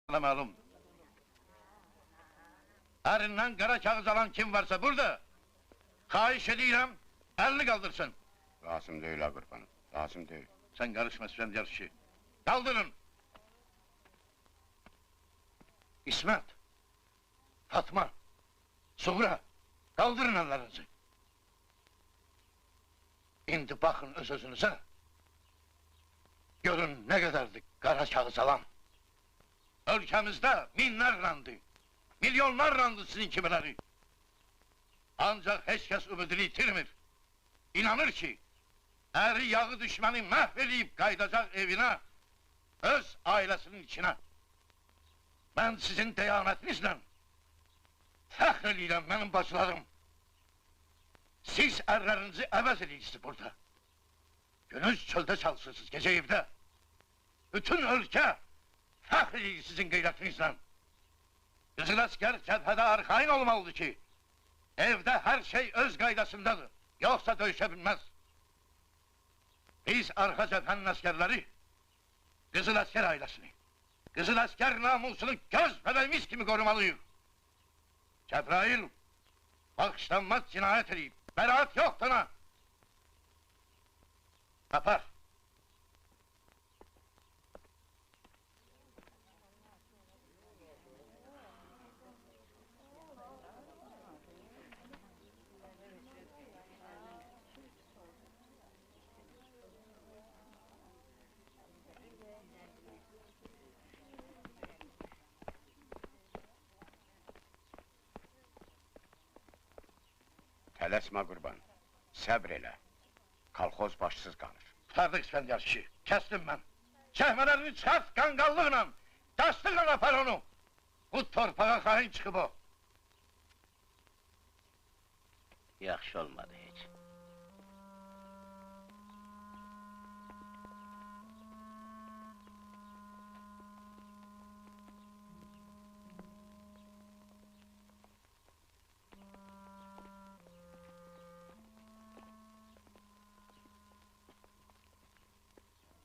Bana malum. Erinden kara kağıt alan kim varsa burada, hayiş edirəm, elini kaldırsın. Lazım değil ha kurbanım, lazım değil. Sen karışma İskender işi. Kaldırın! İsmet! Fatma! Suğra! Kaldırın ellerinizi! İndi bakın öz özünüze! Görün ne kadardı kara kağıt alan! Ülkemizde binler randı, milyonlar randı sizin kimileri! Ancak hiç kes ümidini yitirmir. İnanır ki, eri yağı düşmeni mahvedip kaydacak evine, öz ailesinin içine. Ben sizin deyanetinizle fəxr edirəm benim bacılarım. Siz erlerinizi əvəz edirsiniz burada. Günüz çölde çalışırsınız, gece evde. Bütün ülke fəxr edir sizin gayretinizle. Kızıl asker cephede arkain olmalıdır ki, evde her şey öz qaydasındadır, yoksa döyüşebilmez. Biz arka cephenin askerleri, Kızıl Asker ailesini, Kızıl Asker namusunu göz bebeğimiz gibi korumalıyız. Cebrail, bağışlanmaz cinayet edip, beraat yok sana. Kapar. Tələsmə qurban, səbr elə. Kalxoz başsız qalır. Tutardık İskender işi, kestim ben. Çehmelerini çıkart kangallıkla, tastıkla apar onu. Bu torpağa hain çıkıp o. Yaxşı olmadı heç.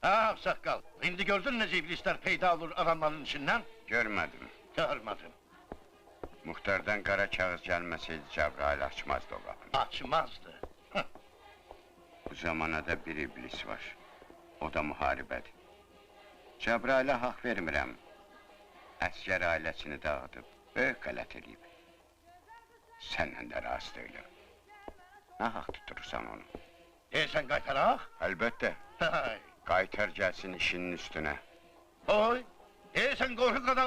Ha sakal, şimdi gördün nece iblisler peyda olur adamların içinden? Görmədim. Görmedim. Muhtardan qara kağız gəlməsəydi Cəbrail açmazdı o qapını. Açmazdı. Hıh. Bu zamanada bir iblis var. O da müharibədir. Cəbrailə haqq vermirəm. Əskər ailəsini dağıdıb, böyük qələt edib. Səndən də razı deyiləm. Nə haqq tutursan onu? Deyirsən qaytaraq? Əlbəttə, Hay. qaytar gəlsin işinin üstünə. Oy, deyirsən qorxu kadar